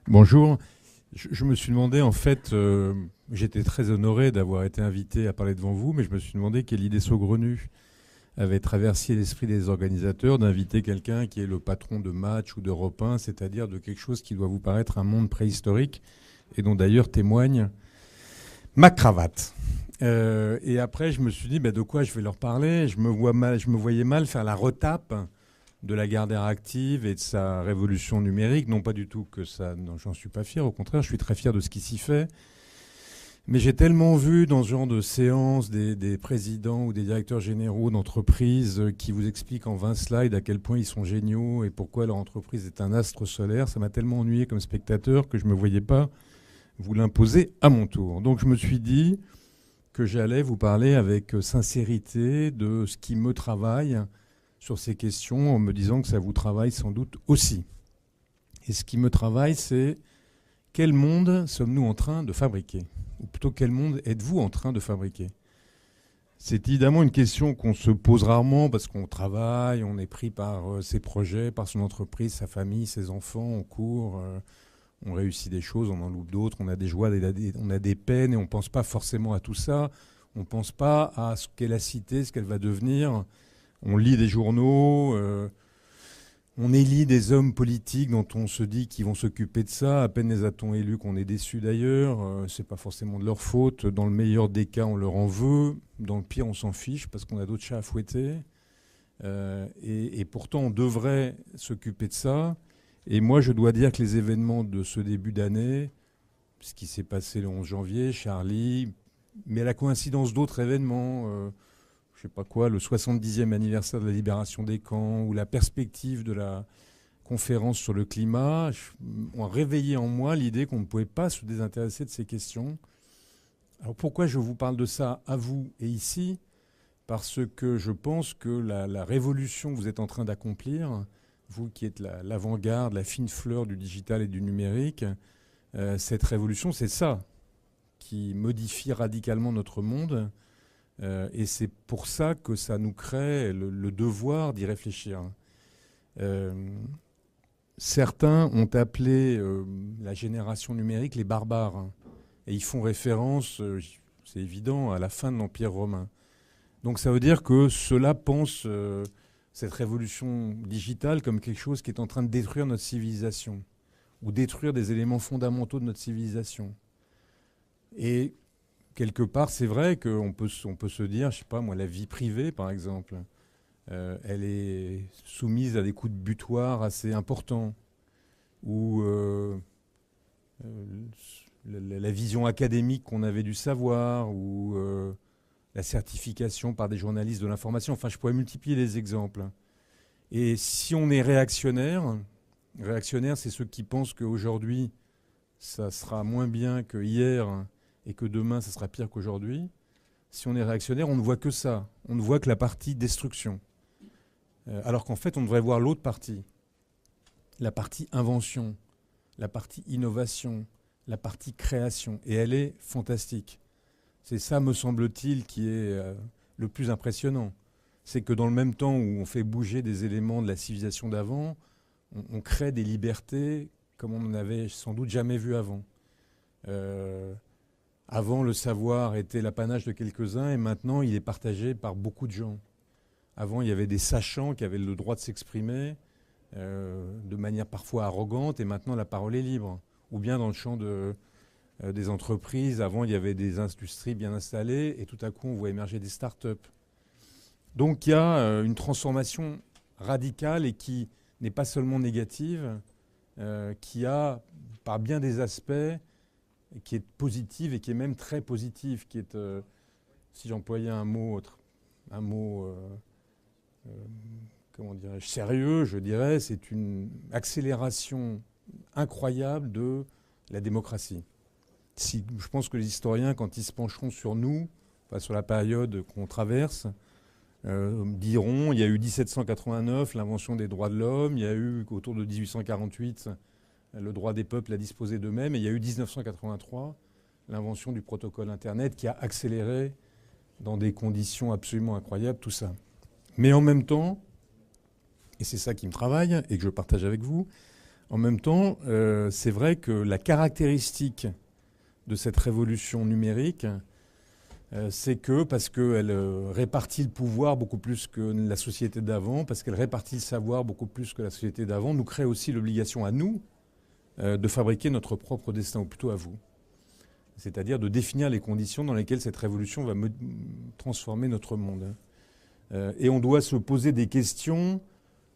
Bonjour. Je me suis demandé, en fait, j'étais très honoré d'avoir été invité à parler devant vous, mais je me suis demandé quelle idée saugrenue avait traversé l'esprit des organisateurs d'inviter quelqu'un qui est le patron de Match ou d'Europe 1, c'est-à-dire de quelque chose qui doit vous paraître un monde préhistorique et dont d'ailleurs témoigne ma cravate. Et après, je me suis dit, de quoi je vais leur parler. Je me voyais mal faire la retape de la Gardère active et de sa révolution numérique. Non pas du tout que ça, non, j'en suis pas fier. Au contraire, je suis très fier de ce qui s'y fait. Mais j'ai tellement vu dans ce genre de séance des présidents ou des directeurs généraux d'entreprises qui vous expliquent en 20 slides à quel point ils sont géniaux et pourquoi leur entreprise est un astre solaire. Ça m'a tellement ennuyé comme spectateur que je ne me voyais pas vous l'imposer à mon tour. Donc je me suis dit que j'allais vous parler avec sincérité de ce qui me travaille sur ces questions en me disant que ça vous travaille sans doute aussi. Et ce qui me travaille, c'est quel monde sommes-nous en train de fabriquer? Ou plutôt, quel monde êtes-vous en train de fabriquer? C'est évidemment une question qu'on se pose rarement parce qu'on travaille, on est pris par ses projets, par son entreprise, sa famille, ses enfants, on court, on réussit des choses, on en loupe d'autres, on a des joies, on a des peines et on ne pense pas forcément à tout ça. On ne pense pas à ce qu'est la cité, ce qu'elle va devenir. On lit des journaux, on élit des hommes politiques dont on se dit qu'ils vont s'occuper de ça. À peine les a-t-on élus qu'on est déçus d'ailleurs. C'est pas forcément de leur faute. Dans le meilleur des cas, on leur en veut. Dans le pire, on s'en fiche parce qu'on a d'autres chats à fouetter. Et pourtant, on devrait s'occuper de ça. Et moi, je dois dire que les événements de ce début d'année, ce qui s'est passé le 11 janvier, Charlie, mais à la coïncidence d'autres événements, je sais pas quoi, le 70e anniversaire de la libération des camps ou la perspective de la conférence sur le climat, ont réveillé en moi l'idée qu'on ne pouvait pas se désintéresser de ces questions. Alors pourquoi je vous parle de ça à vous et ici? Parce que je pense que la révolution que vous êtes en train d'accomplir, vous qui êtes l'avant-garde, la fine fleur du digital et du numérique, cette révolution, c'est ça qui modifie radicalement notre monde. Et c'est pour ça que ça nous crée le devoir d'y réfléchir. Euh, Certains ont appelé la génération numérique les barbares. Hein, et ils font référence, c'est évident, à la fin de l'Empire romain. Donc ça veut dire que ceux-là pensent cette révolution digitale comme quelque chose qui est en train de détruire notre civilisation ou détruire des éléments fondamentaux de notre civilisation. Et quelque part, c'est vrai on peut se dire, je sais pas moi, la vie privée, par exemple, elle est soumise à des coups de butoir assez importants, ou euh, la vision académique qu'on avait du savoir, ou la certification par des journalistes de l'information. Enfin, je pourrais multiplier les exemples. Et si on est réactionnaire, réactionnaire, c'est ceux qui pensent qu'aujourd'hui, ça sera moins bien que hier et que demain, ça sera pire qu'aujourd'hui. Si on est réactionnaire, on ne voit que ça. On ne voit que la partie destruction. Alors qu'en fait, on devrait voir l'autre partie. La partie invention, la partie innovation, la partie création. Et elle est fantastique. C'est ça, me semble-t-il, qui est le plus impressionnant. C'est que dans le même temps où on fait bouger des éléments de la civilisation d'avant, on crée des libertés comme on n'en avait sans doute jamais vu avant. Euh, Avant, le savoir était l'apanage de quelques-uns et maintenant, il est partagé par beaucoup de gens. Avant, il y avait des sachants qui avaient le droit de s'exprimer de manière parfois arrogante et maintenant, la parole est libre. Ou bien dans le champ des entreprises, avant, il y avait des industries bien installées et tout à coup, on voit émerger des start-up. Donc, il y a une transformation radicale et qui n'est pas seulement négative, qui a, par bien des aspects, qui est positive et qui est même très positive, qui est, si j'employais un mot euh, comment dirais-je, sérieux, je dirais, c'est une accélération incroyable de la démocratie. Si, je pense que les historiens, quand ils se pencheront sur nous, enfin, sur la période qu'on traverse, diront il y a eu 1789, l'invention des droits de l'homme, il y a eu autour de 1848 le droit des peuples à disposer d'eux-mêmes, et il y a eu 1983, l'invention du protocole Internet qui a accéléré dans des conditions absolument incroyables tout ça. Mais en même temps, et c'est ça qui me travaille et que je partage avec vous, En même temps, c'est vrai que la caractéristique de cette révolution numérique, c'est que parce qu'elle répartit le pouvoir beaucoup plus que la société d'avant, parce qu'elle répartit le savoir beaucoup plus que la société d'avant, nous crée aussi l'obligation à nous de fabriquer notre propre destin, ou plutôt à vous. C'est-à-dire de définir les conditions dans lesquelles cette révolution va transformer notre monde. Et on doit se poser des questions.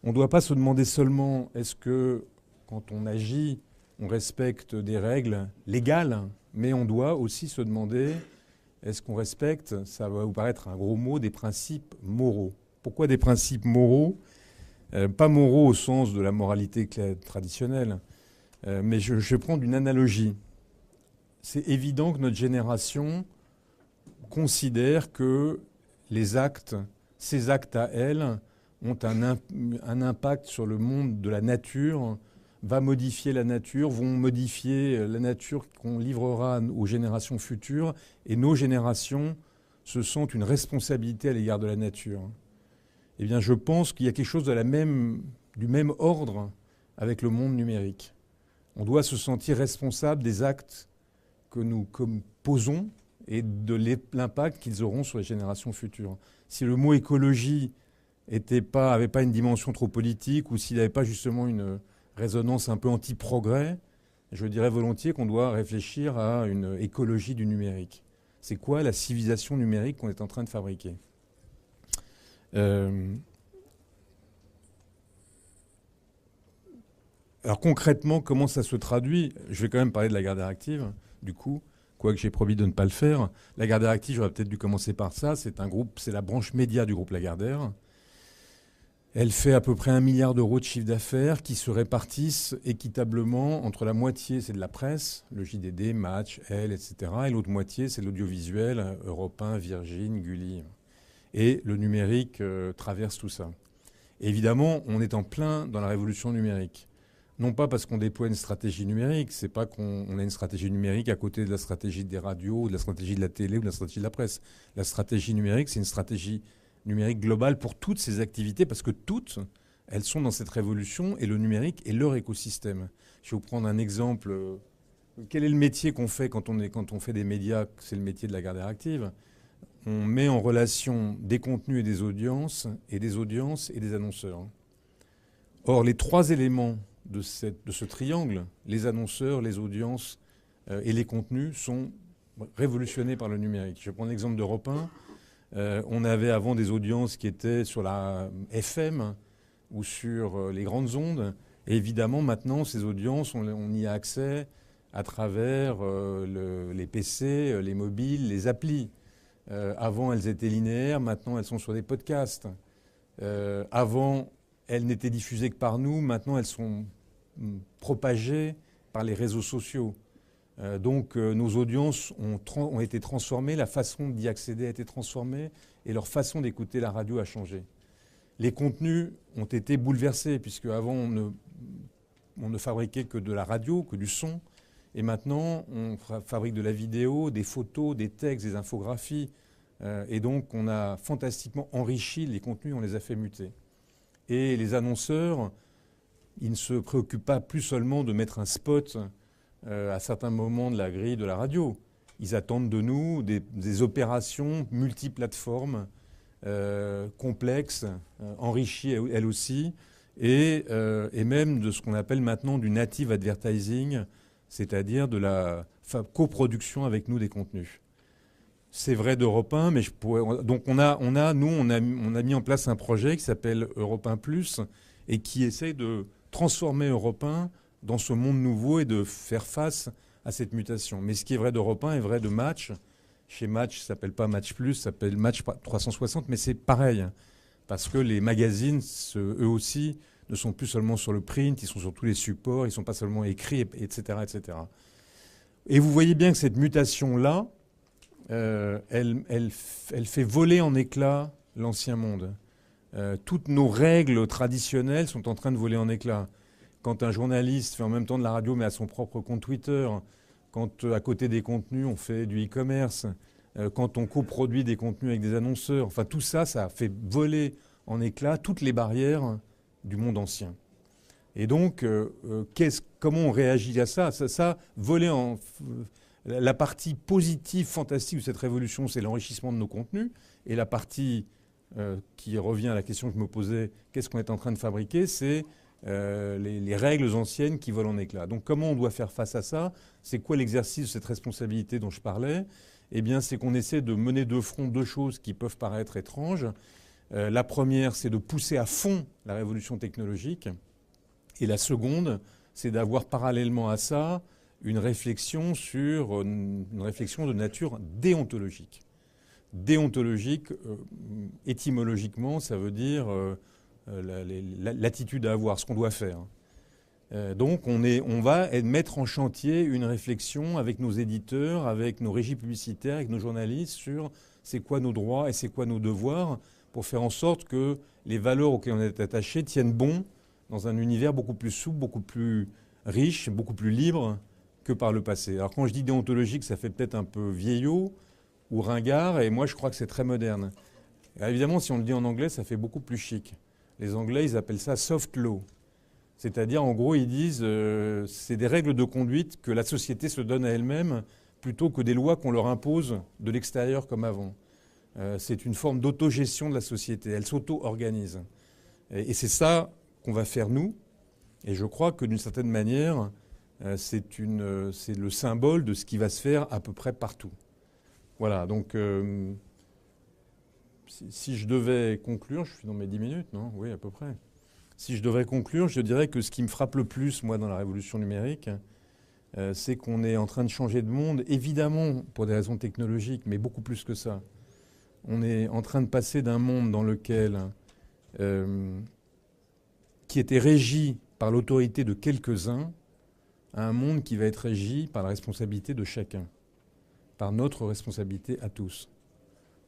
On ne doit pas se demander seulement est-ce que quand on agit, on respecte des règles légales, mais on doit aussi se demander est-ce qu'on respecte, ça va vous paraître un gros mot, des principes moraux. Pourquoi des principes moraux? Pas moraux au sens de la moralité traditionnelle, mais je vais prendre une analogie. C'est évident que notre génération considère que les actes, ces actes à elle, ont un impact sur le monde de la nature, va modifier la nature, vont modifier la nature qu'on livrera aux générations futures, et nos générations se sentent une responsabilité à l'égard de la nature. Eh bien, je pense qu'il y a quelque chose du même ordre avec le monde numérique. On doit se sentir responsable des actes que nous posons et de l'impact qu'ils auront sur les générations futures. Si le mot écologie avait pas une dimension trop politique, ou s'il n'avait pas justement une résonance un peu anti-progrès, je dirais volontiers qu'on doit réfléchir à une écologie du numérique. C'est quoi la civilisation numérique qu'on est en train de fabriquer? Alors concrètement, comment ça se traduit? Je vais quand même parler de Lagardère Active, du coup, quoique j'ai promis de ne pas le faire. Lagardère Active, j'aurais peut-être dû commencer par ça. C'est la branche média du groupe Lagardère. Elle fait à peu près 1 milliard d'euros de chiffre d'affaires qui se répartissent équitablement entre la moitié, c'est de la presse, le JDD, Match, Elle, etc. Et l'autre moitié, c'est l'audiovisuel, Europe 1, Virgin, Gulli. Et le numérique traverse tout ça. Et évidemment, on est en plein dans la révolution numérique. Non pas parce qu'on déploie une stratégie numérique, c'est pas qu'on a une stratégie numérique à côté de la stratégie des radios, de la stratégie de la télé ou de la stratégie de la presse. La stratégie numérique, c'est une stratégie numérique globale pour toutes ces activités, parce que toutes, elles sont dans cette révolution, et le numérique est leur écosystème. Je vais vous prendre un exemple. Quel est le métier qu'on fait quand on fait des médias? C'est le métier de Lagardère Active. On met en relation des contenus et des audiences et des annonceurs. Or, les trois éléments de ce triangle, les annonceurs, les audiences et les contenus, sont révolutionnés par le numérique. Je vais prendre l'exemple d'Europe 1. On avait avant des audiences qui étaient sur la FM ou sur les grandes ondes. Et évidemment, maintenant, ces audiences, on y a accès à travers les PC, les mobiles, les applis. Avant, elles étaient linéaires. Maintenant, elles sont sur des podcasts. Avant, elles n'étaient diffusées que par nous. Maintenant, elles sont propagées par les réseaux sociaux. Donc nos audiences ont été transformées, la façon d'y accéder a été transformée, et leur façon d'écouter la radio a changé. Les contenus ont été bouleversés, puisque avant on ne fabriquait que de la radio, que du son, et maintenant on fabrique de la vidéo, des photos, des textes, des infographies, et donc on a fantastiquement enrichi les contenus, on les a fait muter. Et les annonceurs, ils ne se préoccupent pas plus seulement de mettre un spot à certains moments de la grille de la radio. Ils attendent de nous des opérations multiplateformes, complexes, enrichies elles aussi, et même de ce qu'on appelle maintenant du native advertising, c'est-à-dire de la coproduction avec nous des contenus. C'est vrai d'Europe 1, mais donc on a mis en place un projet qui s'appelle Europe 1 Plus, et qui essaie de transformer Europe 1 dans ce monde nouveau et de faire face à cette mutation. Mais ce qui est vrai d'Europe 1 est vrai de Match. Chez Match, ça ne s'appelle pas Match Plus, ça s'appelle Match 360, mais c'est pareil. Parce que les magazines, eux aussi, ne sont plus seulement sur le print, ils sont sur tous les supports, ils ne sont pas seulement écrits, etc., etc. Et vous voyez bien que cette mutation-là, elle fait voler en éclats l'ancien monde. Toutes nos règles traditionnelles sont en train de voler en éclats. Quand un journaliste fait en même temps de la radio, mais à son propre compte Twitter, quand à côté des contenus, on fait du e-commerce, quand on coproduit des contenus avec des annonceurs, enfin tout ça, ça fait voler en éclats toutes les barrières du monde ancien. Et donc, comment on réagit à ça, voler en... La partie positive, fantastique de cette révolution, c'est l'enrichissement de nos contenus. Et la partie qui revient à la question que je me posais, qu'est-ce qu'on est en train de fabriquer, c'est les règles anciennes qui volent en éclats. Donc comment on doit faire face à ça? C'est quoi l'exercice de cette responsabilité dont je parlais? Eh bien, c'est qu'on essaie de mener de front deux choses qui peuvent paraître étranges. La première, c'est de pousser à fond la révolution technologique. Et la seconde, c'est d'avoir parallèlement à ça une réflexion de nature déontologique. Déontologique, étymologiquement, ça veut dire l'attitude à avoir, ce qu'on doit faire. Donc on va mettre en chantier une réflexion avec nos éditeurs, avec nos régies publicitaires, avec nos journalistes sur c'est quoi nos droits et c'est quoi nos devoirs pour faire en sorte que les valeurs auxquelles on est attaché tiennent bon dans un univers beaucoup plus souple, beaucoup plus riche, beaucoup plus libre que par le passé. Alors quand je dis déontologique, ça fait peut-être un peu vieillot ou ringard, et moi je crois que c'est très moderne. Alors évidemment, si on le dit en anglais, ça fait beaucoup plus chic. Les Anglais, ils appellent ça soft law. C'est-à-dire, en gros, ils disent c'est des règles de conduite que la société se donne à elle-même plutôt que des lois qu'on leur impose de l'extérieur comme avant. C'est une forme d'autogestion de la société. Elle s'auto-organise. Et c'est ça qu'on va faire nous. Et je crois que d'une certaine manière, c'est le symbole de ce qui va se faire à peu près partout. Voilà, donc si je devais conclure, je suis dans mes 10 minutes, non? Oui, à peu près. Si je devrais conclure, je dirais que ce qui me frappe le plus, moi, dans la révolution numérique, c'est qu'on est en train de changer de monde, évidemment pour des raisons technologiques, mais beaucoup plus que ça. On est en train de passer d'un monde dans lequel, qui était régi par l'autorité de quelques-uns, à un monde qui va être régi par la responsabilité de chacun, par notre responsabilité à tous.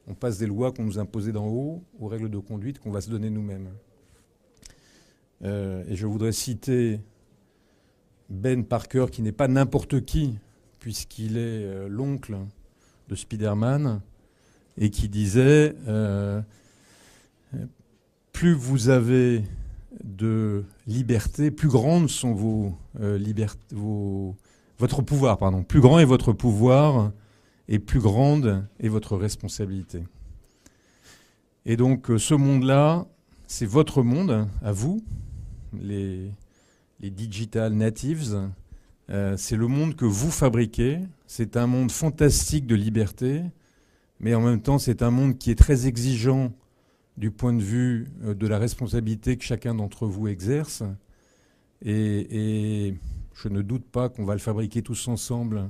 On passe des lois qu'on nous imposait d'en haut aux règles de conduite qu'on va se donner nous-mêmes. Et je voudrais citer Ben Parker, qui n'est pas n'importe qui, puisqu'il est l'oncle de Spider-Man, et qui disait plus vous avez de liberté, plus grandes sont votre pouvoir, pardon. Plus grand est votre pouvoir et plus grande est votre responsabilité. Et donc ce monde-là, c'est votre monde, à vous, les digital natives. C'est le monde que vous fabriquez. C'est un monde fantastique de liberté, mais en même temps, c'est un monde qui est très exigeant du point de vue de la responsabilité que chacun d'entre vous exerce. Et je ne doute pas qu'on va le fabriquer tous ensemble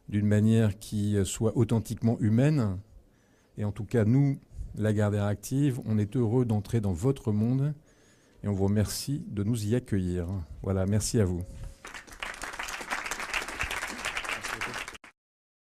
d'une manière qui soit authentiquement humaine. Et en tout cas, nous, Lagardère Active, on est heureux d'entrer dans votre monde et on vous remercie de nous y accueillir. Voilà, merci à vous.